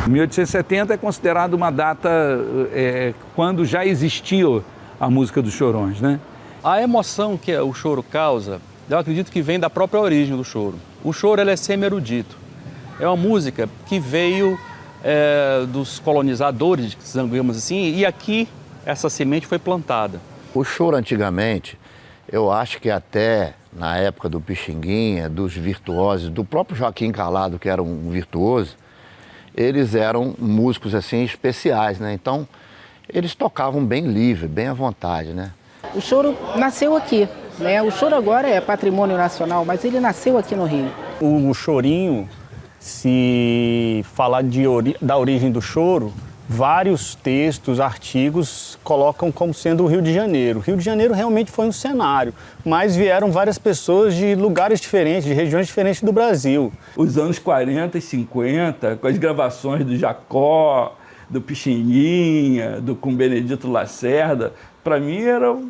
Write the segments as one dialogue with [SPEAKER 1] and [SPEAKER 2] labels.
[SPEAKER 1] 1870 é considerado uma data quando já existia a música dos Chorões, né?
[SPEAKER 2] A emoção que o choro causa, eu acredito que vem da própria origem do choro. O choro ele é semi-erudito. É uma música que veio dos colonizadores, digamos assim, e aqui essa semente foi plantada.
[SPEAKER 3] O choro antigamente, eu acho que até na época do Pixinguinha, dos virtuosos, do próprio Joaquim Calado, que era um virtuoso, eles eram músicos assim especiais, né? Então, eles tocavam bem livre, bem à vontade, né?
[SPEAKER 4] O choro nasceu aqui, né? O choro agora é patrimônio nacional, mas ele nasceu aqui no Rio.
[SPEAKER 5] O chorinho, se falar da origem do choro, vários textos, artigos colocam como sendo o Rio de Janeiro. O Rio de Janeiro realmente foi um cenário, mas vieram várias pessoas de lugares diferentes, de regiões diferentes do Brasil.
[SPEAKER 1] Os anos 40 e 50, com as gravações do Jacó, do Pixinguinha, com Benedito Lacerda, para mim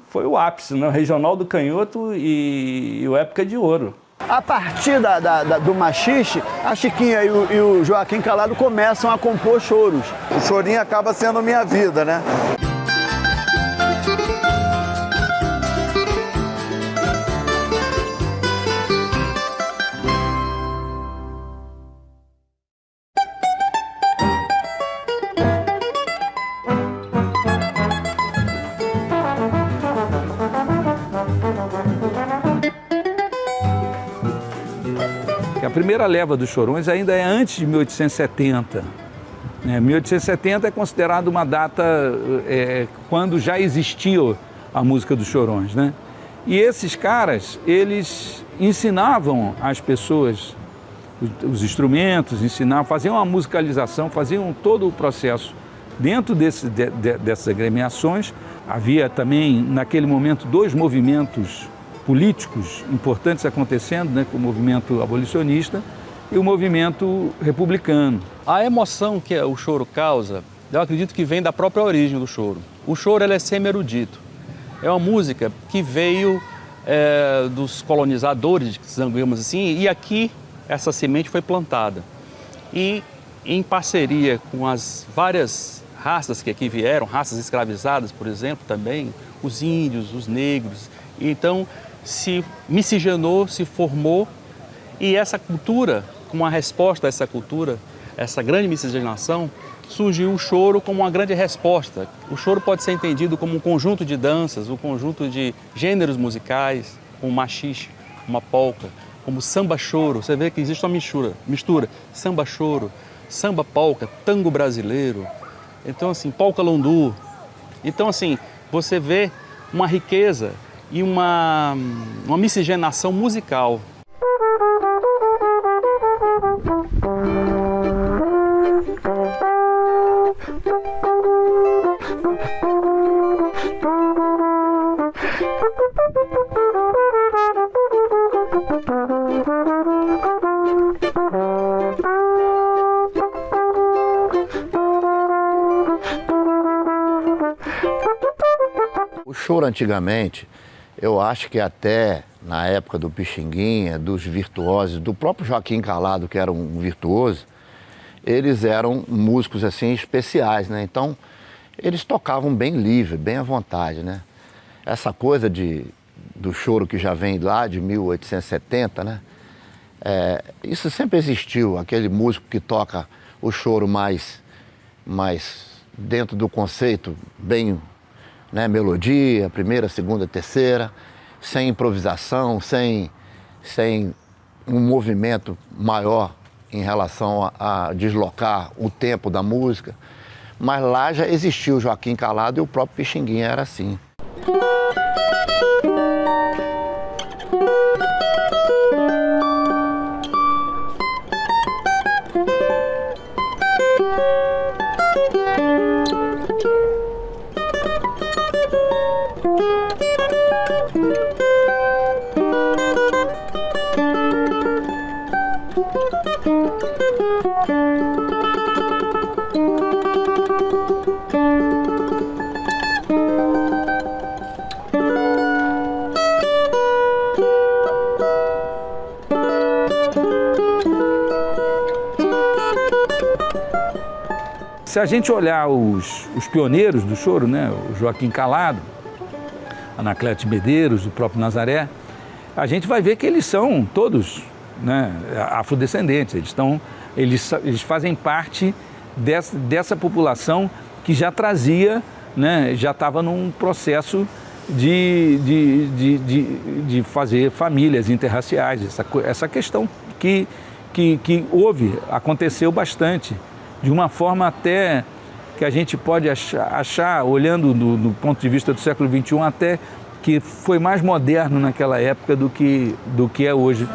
[SPEAKER 1] foi o ápice, né? O Regional do Canhoto e o Época de Ouro.
[SPEAKER 6] A partir do machixe, a Chiquinha e o Joaquim Calado começam a compor choros.
[SPEAKER 7] O chorinho acaba sendo minha vida, né?
[SPEAKER 1] A primeira leva dos Chorões ainda é antes de 1870. 1870 é considerado uma data quando já existia a música dos Chorões, né? E esses caras, eles ensinavam às pessoas os instrumentos, faziam a musicalização, faziam todo o processo. Dentro dessas agremiações, havia também, naquele momento, dois movimentos políticos importantes acontecendo, né, com o movimento abolicionista e o movimento republicano.
[SPEAKER 2] A emoção que o choro causa, eu acredito que vem da própria origem do choro. O choro ele é semi-erudito. É uma música que veio dos colonizadores, digamos assim, e aqui essa semente foi plantada. E em parceria com as várias raças que aqui vieram, raças escravizadas, por exemplo, também, os índios, os negros, então se miscigenou, se formou, e essa cultura, como uma resposta a essa cultura, essa grande miscigenação, surgiu o choro como uma grande resposta. O choro pode ser entendido como um conjunto de danças, um conjunto de gêneros musicais, como machixe, uma polca, como samba-choro. Você vê que existe uma mistura, samba-choro, samba-polca, tango brasileiro, então assim, polca-londu. Então assim, você vê uma riqueza e uma miscigenação musical.
[SPEAKER 3] O choro antigamente, eu acho que até na época do Pixinguinha, dos virtuosos, do próprio Joaquim Calado, que era um virtuoso, eles eram músicos assim especiais, né? Então, eles tocavam bem livre, bem à vontade, né? Essa coisa do choro que já vem lá de 1870, né? Isso sempre existiu, aquele músico que toca o choro mais dentro do conceito, bem, né, melodia, primeira, segunda, terceira, sem improvisação, sem um movimento maior em relação a deslocar o tempo da música. Mas lá já existiu o Joaquim Calado e o próprio Pixinguinha era assim.
[SPEAKER 1] se a gente olhar os pioneiros do choro, né, o Joaquim Calado, Anacleto Medeiros, o próprio Nazaré, a gente vai ver que eles são todos, né, afrodescendentes, eles fazem parte dessa população que já trazia, né, já estava num processo de fazer famílias interraciais, essa questão que aconteceu bastante, de uma forma até que a gente pode achar olhando do ponto de vista do século XXI, até que foi mais moderno naquela época do que é hoje.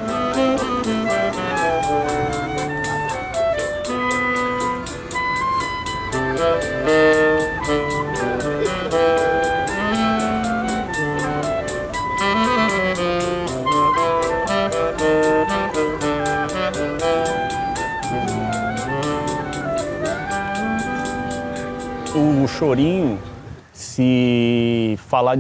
[SPEAKER 5] O chorinho, se falar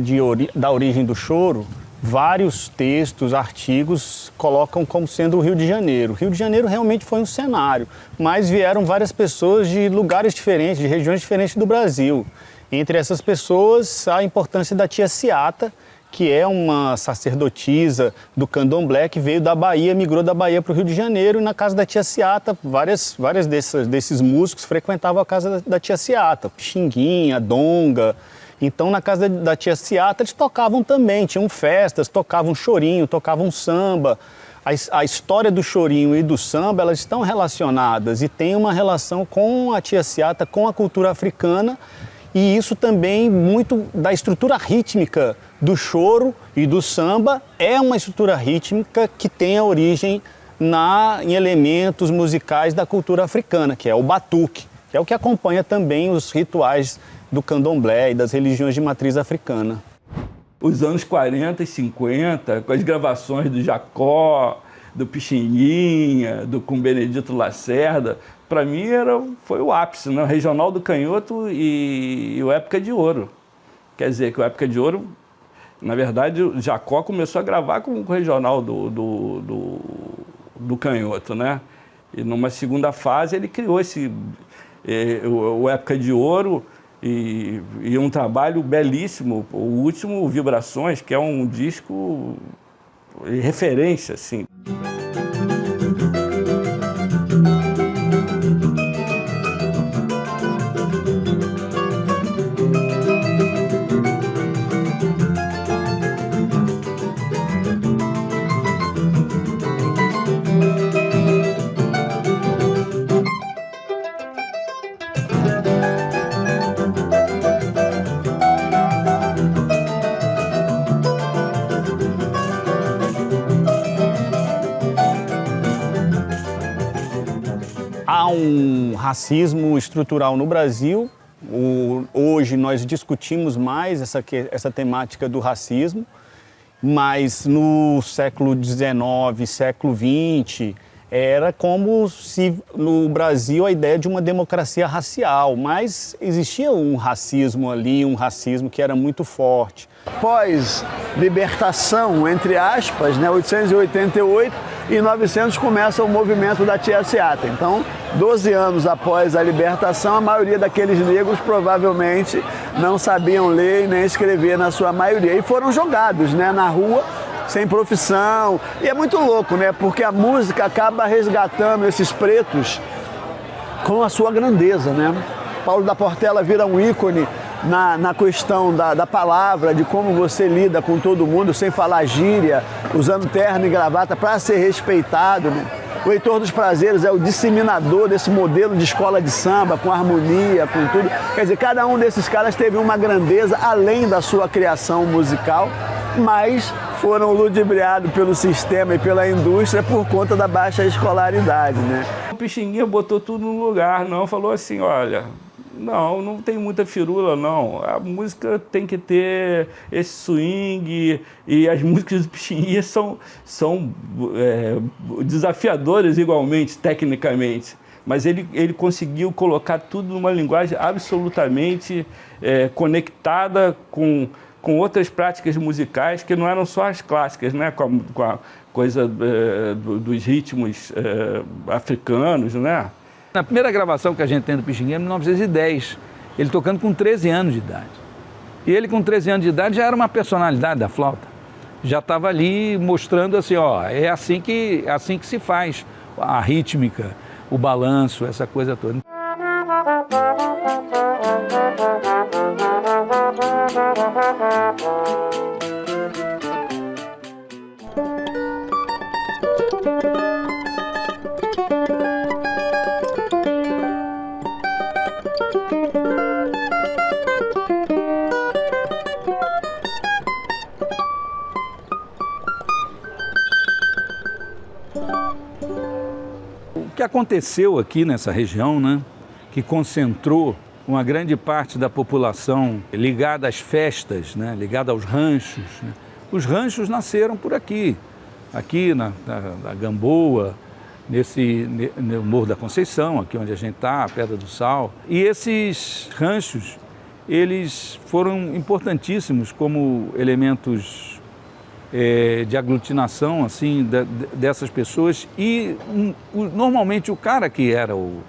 [SPEAKER 5] da origem do choro, vários textos, artigos colocam como sendo o Rio de Janeiro. O Rio de Janeiro realmente foi um cenário, mas vieram várias pessoas de lugares diferentes, de regiões diferentes do Brasil. Entre essas pessoas, a importância da tia Ciata, que é uma sacerdotisa do candomblé que veio da Bahia, migrou da Bahia para o Rio de Janeiro, e na casa da tia Ciata, várias desses músicos frequentavam a casa da tia Ciata, Pixinguinha, Donga. Então, na casa da tia Ciata, eles tocavam também, tinham festas, tocavam chorinho, tocavam samba. A história do chorinho e do samba, elas estão relacionadas e tem uma relação com a tia Ciata, com a cultura africana, e isso também, muito da estrutura rítmica do choro e do samba, é uma estrutura rítmica que tem a origem em elementos musicais da cultura africana, que é o batuque, que é o que acompanha também os rituais do candomblé e das religiões de matriz africana.
[SPEAKER 1] Os anos 40 e 50, com as gravações do Jacó, do Pixinguinha, com Benedito Lacerda, para mim foi o ápice, né? O Regional do Canhoto e o Época de Ouro. Quer dizer, que o Época de Ouro, na verdade, o Jacó começou a gravar com o Regional do Canhoto, né? E numa segunda fase ele criou o Época de Ouro e um trabalho belíssimo, o último, Vibrações, que é um disco referência, assim.
[SPEAKER 5] Há um racismo estrutural no Brasil. Hoje nós discutimos mais essa temática do racismo, mas no século XIX, século XX, era como se no Brasil a ideia de uma democracia racial, mas existia um racismo ali, um racismo que era muito forte.
[SPEAKER 6] Pós-libertação, entre aspas, né, 888, e 900 começa o movimento da tia Ciata. Então, 12 anos após a libertação, a maioria daqueles negros provavelmente não sabiam ler e nem escrever na sua maioria. E foram jogados, né, na rua, sem profissão. E é muito louco, né, porque a música acaba resgatando esses pretos com a sua grandeza, né? Paulo da Portela vira um ícone na questão da palavra, de como você lida com todo mundo sem falar gíria, usando terno e gravata para ser respeitado, né? O Heitor dos Prazeres é o disseminador desse modelo de escola de samba, com harmonia, com tudo. Quer dizer, cada um desses caras teve uma grandeza além da sua criação musical, mas foram ludibriados pelo sistema e pela indústria por conta da baixa escolaridade, né?
[SPEAKER 1] O Pixinguinha botou tudo no lugar, não, falou assim, olha, não tem muita firula, não. A música tem que ter esse swing, e as músicas do Pixinguinha são desafiadoras igualmente, tecnicamente. Mas ele conseguiu colocar tudo numa linguagem absolutamente conectada com outras práticas musicais que não eram só as clássicas, né? Com a coisa dos ritmos africanos, né? Na primeira gravação que a gente tem do Pixinguinha, em 1910, ele tocando com 13 anos de idade. E ele com 13 anos de idade já era uma personalidade da flauta. Já estava ali mostrando assim, ó, é assim que se faz a rítmica, o balanço, essa coisa toda. O que aconteceu aqui nessa região, né, que concentrou uma grande parte da população ligada às festas, né, ligada aos ranchos, né? Os ranchos nasceram por aqui na Gamboa, no Morro da Conceição, aqui onde a gente está, a Pedra do Sal. E esses ranchos, eles foram importantíssimos como elementos de aglutinação assim, dessas pessoas. E normalmente o cara que era o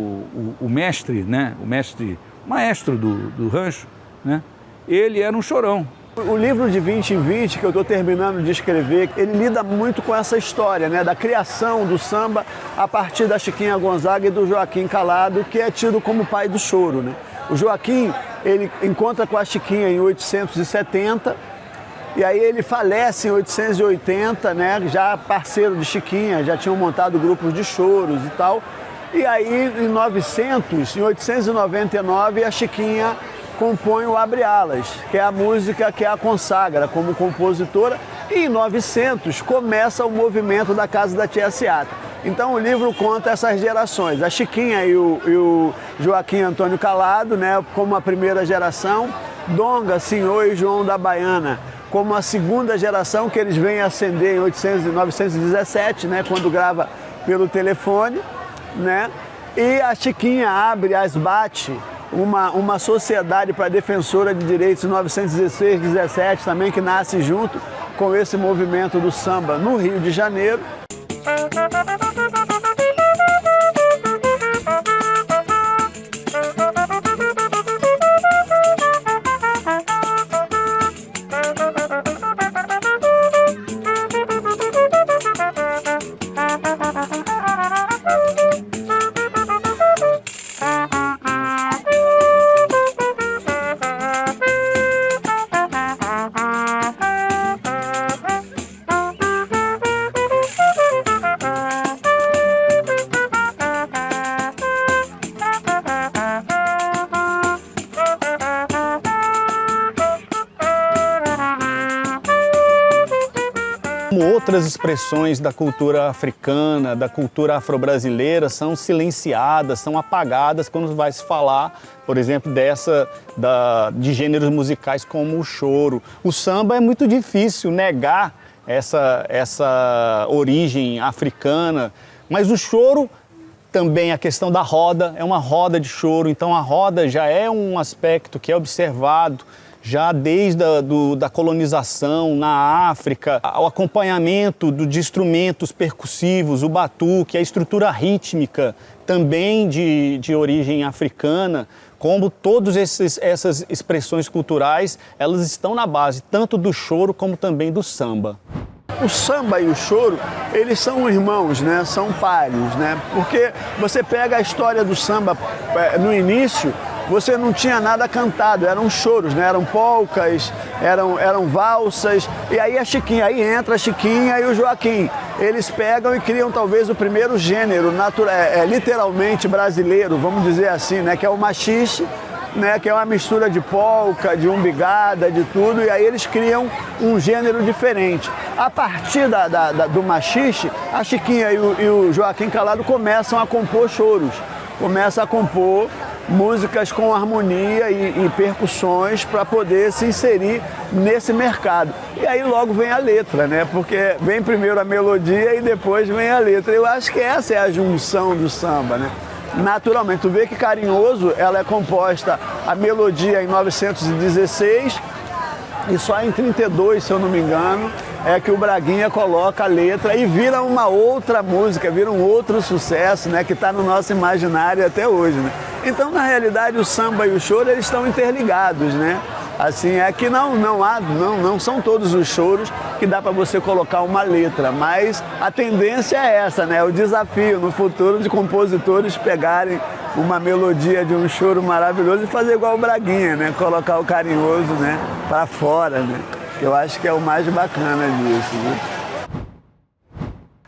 [SPEAKER 1] mestre, né, o maestro do rancho, né, ele era um chorão.
[SPEAKER 6] O livro de 20 em 20, que eu estou terminando de escrever, ele lida muito com essa história, né, da criação do samba a partir da Chiquinha Gonzaga e do Joaquim Calado, que é tido como pai do choro, né? O Joaquim, ele encontra com a Chiquinha em 1870, e aí ele falece em 880, né, já parceiro de Chiquinha, já tinham montado grupos de choros e tal. E aí em 899, a Chiquinha compõe o Abre Alas, que é a música que a consagra como compositora, e em 900 começa o movimento da Casa da Tia Seata. Então o livro conta essas gerações, a Chiquinha e o Joaquim Antônio Calado, né, como a primeira geração, Donga, Senhor e João da Baiana como a segunda geração, que eles vêm ascender em 917, né, quando grava pelo telefone, né, e a Chiquinha abre a SBAT, uma sociedade para defensora de direitos em 916, 17 também, que nasce junto com esse movimento do samba no Rio de Janeiro.
[SPEAKER 5] Outras expressões da cultura africana, da cultura afro-brasileira são silenciadas, são apagadas quando vai se falar, por exemplo, de gêneros musicais como o choro. O samba é muito difícil negar essa origem africana, mas o choro também, a questão da roda, é uma roda de choro, então a roda já é um aspecto que é observado já desde da colonização na África, o acompanhamento de instrumentos percussivos, o batuque, a estrutura rítmica também de origem africana, como todas essas expressões culturais, elas estão na base tanto do choro como também do samba.
[SPEAKER 6] O samba e o choro, eles são irmãos, né? São pares, né? Porque você pega a história do samba no início, você não tinha nada cantado, eram choros, né? Eram polcas, eram valsas, e aí aí entra a Chiquinha e o Joaquim. Eles pegam e criam talvez o primeiro gênero literalmente brasileiro, vamos dizer assim, né? Que é o machixe, né, que é uma mistura de polca, de umbigada, de tudo, e aí eles criam um gênero diferente. A partir do machixe, a Chiquinha e o Joaquim Calado começam a compor choros, começam a compor músicas com harmonia e percussões para poder se inserir nesse mercado. E aí logo vem a letra, né? Porque vem primeiro a melodia e depois vem a letra. Eu acho que essa é a junção do samba, né? Naturalmente, tu vê que Carinhoso, ela é composta, a melodia em 916 e só em 32, se eu não me engano, é que o Braguinha coloca a letra e vira uma outra música, vira um outro sucesso, né, que está no nosso imaginário até hoje, né? Então, na realidade, o samba e o choro, eles estão interligados, né? Assim, é que não são todos os choros que dá para você colocar uma letra, mas a tendência é essa, né? O desafio no futuro de compositores pegarem uma melodia de um choro maravilhoso e fazer igual o Braguinha, né? Colocar o carinhoso, né, para fora, né? Eu acho que é o mais bacana disso, né?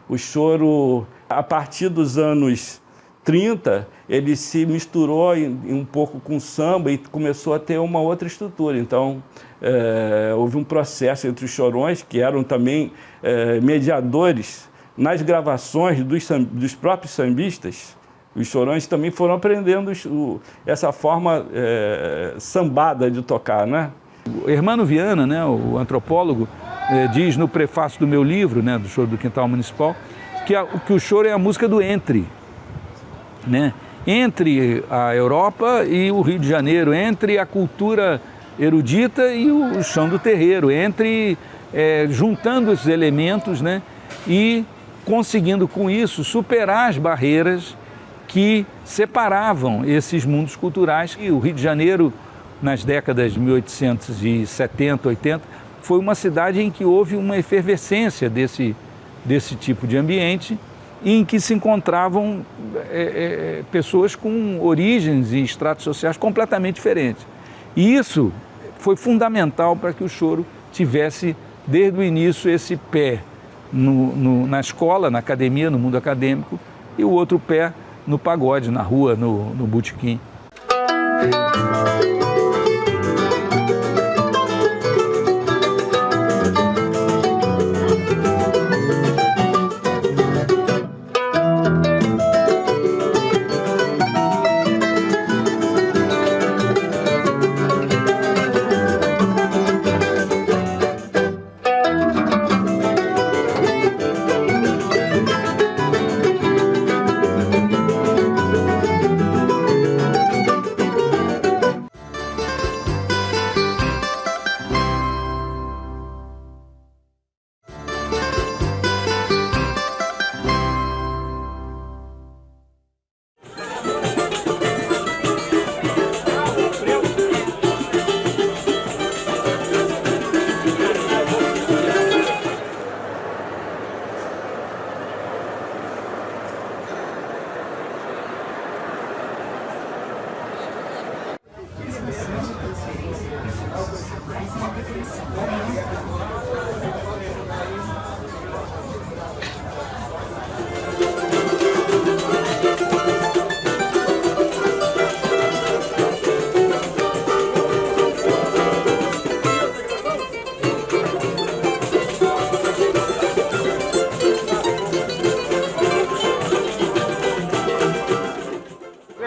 [SPEAKER 8] O choro, a partir dos anos 30, ele se misturou um pouco com o samba e começou a ter uma outra estrutura. Então, houve um processo entre os chorões, que eram também mediadores nas gravações dos próprios sambistas. Os chorões também foram aprendendo essa forma sambada de tocar, né?
[SPEAKER 1] O Hermano Viana, né, o antropólogo, diz no prefácio do meu livro, né, do Choro do Quintal Municipal, que o choro é a música do entre, né? Entre a Europa e o Rio de Janeiro, entre a cultura erudita e o chão do terreiro, juntando esses elementos, né, e conseguindo com isso superar as barreiras que separavam esses mundos culturais. E o Rio de Janeiro, nas décadas de 1870, 80, foi uma cidade em que houve uma efervescência desse tipo de ambiente, em que se encontravam pessoas com origens e estratos sociais completamente diferentes. E isso foi fundamental para que o choro tivesse, desde o início, esse pé na escola, na academia, no mundo acadêmico, e o outro pé no pagode, na rua, no botequim.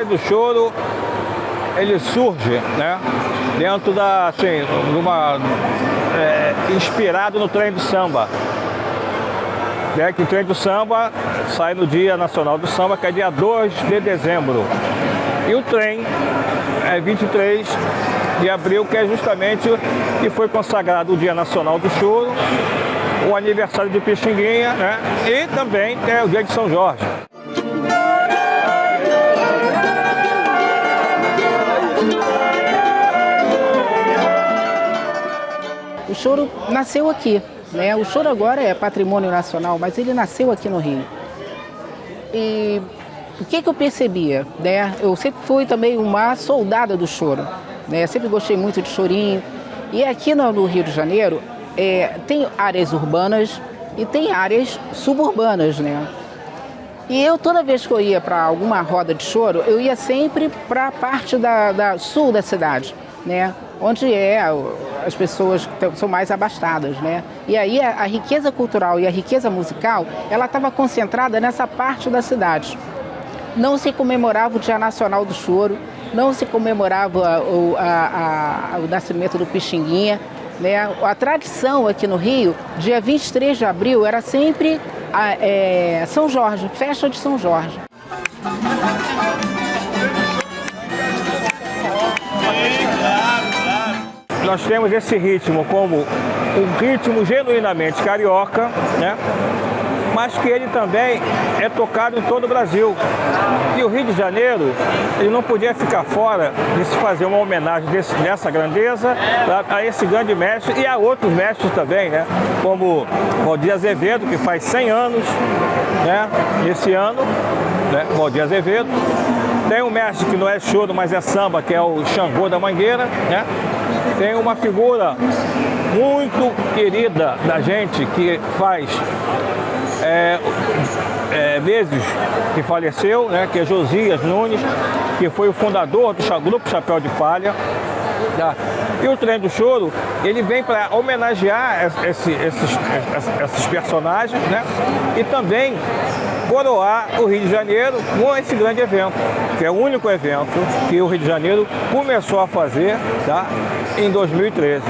[SPEAKER 9] Do choro, ele surge, né, dentro inspirado no trem do samba, né, que o trem do samba sai no Dia Nacional do Samba, que é dia 2 de dezembro, e o trem é 23 de abril, que é justamente que foi consagrado o Dia Nacional do Choro, o aniversário de Pixinguinha, né, e também é o Dia de São Jorge.
[SPEAKER 4] O choro nasceu aqui, né? O choro agora é patrimônio nacional, mas ele nasceu aqui no Rio. E o que eu percebia, né? Eu sempre fui também uma soldada do choro, né? Sempre gostei muito de chorinho. E aqui no Rio de Janeiro tem áreas urbanas e tem áreas suburbanas, né? E eu, toda vez que eu ia para alguma roda de choro, eu ia sempre para a parte da sul da cidade, né? Onde as pessoas são mais abastadas, né? E aí a riqueza cultural e a riqueza musical, ela estava concentrada nessa parte da cidade. Não se comemorava o Dia Nacional do Choro, não se comemorava o nascimento do Pixinguinha, né? A tradição aqui no Rio, dia 23 de abril, era sempre São Jorge, festa de São Jorge.
[SPEAKER 9] nós temos esse ritmo como um ritmo genuinamente carioca, né? Mas que ele também é tocado em todo o Brasil. E o Rio de Janeiro, ele não podia ficar fora de se fazer uma homenagem dessa grandeza a esse grande mestre e a outros mestres também, né? Como Valdir Azevedo, que faz 100 anos, né? Esse ano, né? Valdir Azevedo. Tem um mestre que não é choro, mas é samba, que é o Xangô da Mangueira, né? Tem uma figura muito querida da gente que faz meses que faleceu, né? Que é Josias Nunes, que foi o fundador do Grupo Chapéu de Palha. Tá? E o Trem do Choro, ele vem para homenagear esses personagens, né? E também coroar o Rio de Janeiro com esse grande evento, que é o único evento que o Rio de Janeiro começou a fazer, tá? Em 2013.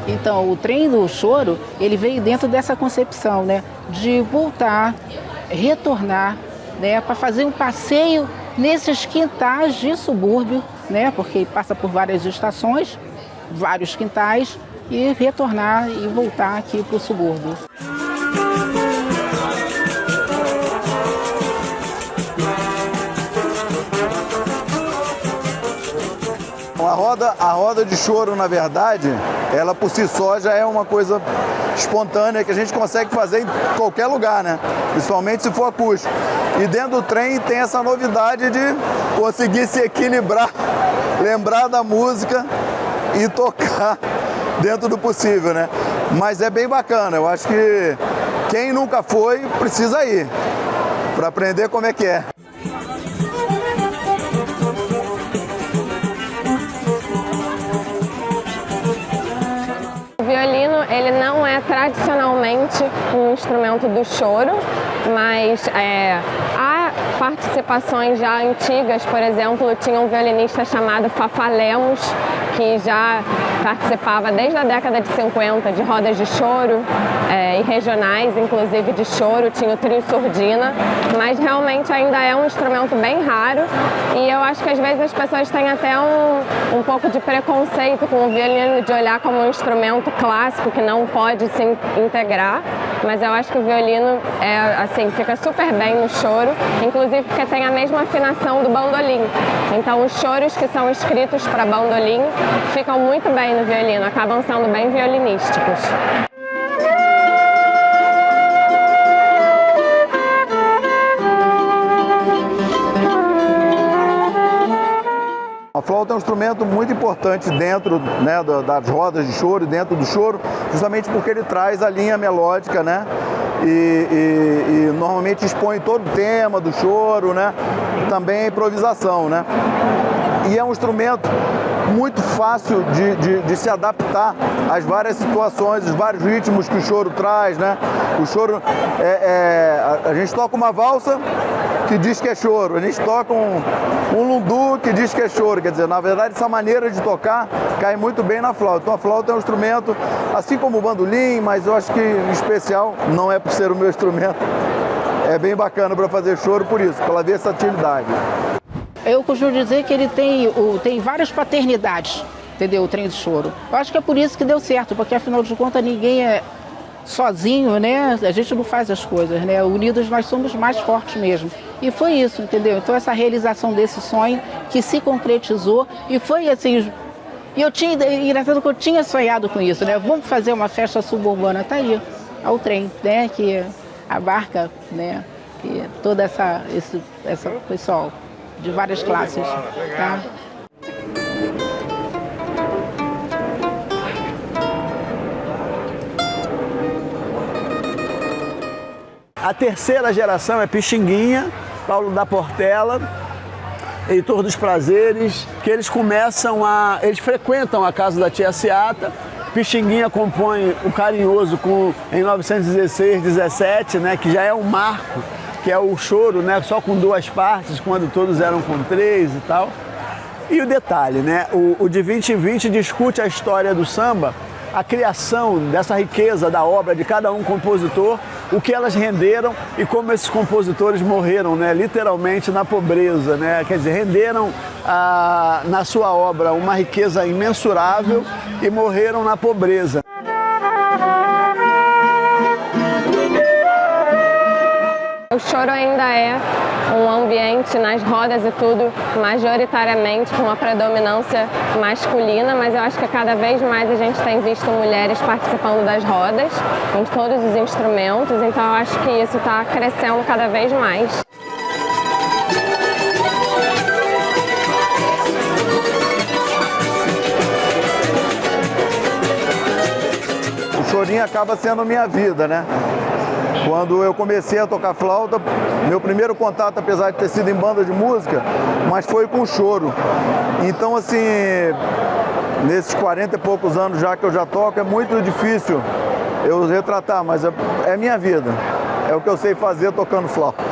[SPEAKER 4] Então, o Trem do Choro, ele veio dentro dessa concepção, né, de voltar, retornar, né, para fazer um passeio nesses quintais de subúrbio, né, porque passa por várias estações, vários quintais, e retornar e voltar aqui para o subúrbio.
[SPEAKER 7] A roda de choro, na verdade, ela por si só já é uma coisa espontânea que a gente consegue fazer em qualquer lugar, né? Principalmente se for acústico. E dentro do trem tem essa novidade de conseguir se equilibrar, lembrar da música e tocar dentro do possível, né? Mas é bem bacana, eu acho que quem nunca foi precisa ir para aprender como é que é.
[SPEAKER 10] O violino, ele não é tradicionalmente um instrumento do choro, mas há participações já antigas, por exemplo, tinha um violinista chamado Fafá Lemos, que já participava desde a década de 50 de rodas de choro e regionais, inclusive de choro, tinha o trio surdina, mas realmente ainda é um instrumento bem raro e eu acho que às vezes as pessoas têm até um pouco de preconceito com o violino, de olhar como um instrumento clássico que não pode se integrar, mas eu acho que o violino fica super bem no choro, inclusive porque tem a mesma afinação do bandolim. Então os choros que são escritos para bandolim ficam muito bem no violino, acabam sendo bem violinísticos.
[SPEAKER 7] A flauta é um instrumento muito importante dentro, né, das rodas de choro e dentro do choro, justamente porque ele traz a linha melódica, né? E normalmente expõe todo o tema do choro, né? Também a improvisação, né? E é um instrumento muito fácil de se adaptar às várias situações, os vários ritmos que o choro traz, né? O choro, a gente toca uma valsa que diz que é choro, a gente toca um lundu que diz que é choro, quer dizer, na verdade essa maneira de tocar cai muito bem na flauta. Então a flauta é um instrumento, assim como o bandolim, mas eu acho que em especial, não é por ser o meu instrumento, é bem bacana para fazer choro por isso, pela versatilidade.
[SPEAKER 4] Eu costumo dizer que ele tem várias paternidades, entendeu? O Trem do Choro. Eu acho que é por isso que deu certo, porque afinal de contas ninguém é sozinho, né? A gente não faz as coisas, né? Unidos nós somos mais fortes mesmo. E foi isso, entendeu? Então essa realização desse sonho que se concretizou e foi assim. E engraçado que eu tinha sonhado com isso, né? Vamos fazer uma festa suburbana, tá aí, ao trem, né? Que abarca, né? E toda essa pessoal de várias classes, tá?
[SPEAKER 6] A terceira geração é Pixinguinha, Paulo da Portela, Heitor dos Prazeres, que eles frequentam a casa da tia Seata. Pixinguinha compõe o Carinhoso em 1916, 17, né, que já é um marco, que é o choro, né, só com duas partes, quando todos eram com três e tal. E o detalhe, né, o de 20 em 20 discute a história do samba, a criação dessa riqueza da obra de cada um compositor o que elas renderam e como esses compositores morreram, né, literalmente na pobreza, né? Quer dizer, renderam na sua obra uma riqueza imensurável e morreram na pobreza.
[SPEAKER 10] O choro ainda é um ambiente nas rodas e tudo, majoritariamente com uma predominância masculina, mas eu acho que cada vez mais a gente tem visto mulheres participando das rodas, com todos os instrumentos, então eu acho que isso está crescendo cada vez mais.
[SPEAKER 7] O chorinho acaba sendo minha vida, né? Quando eu comecei a tocar flauta, meu primeiro contato, apesar de ter sido em banda de música, mas foi com o choro. Então, assim, nesses 40 e poucos anos já que eu já toco, é muito difícil eu retratar, mas é minha vida. É o que eu sei fazer tocando flauta.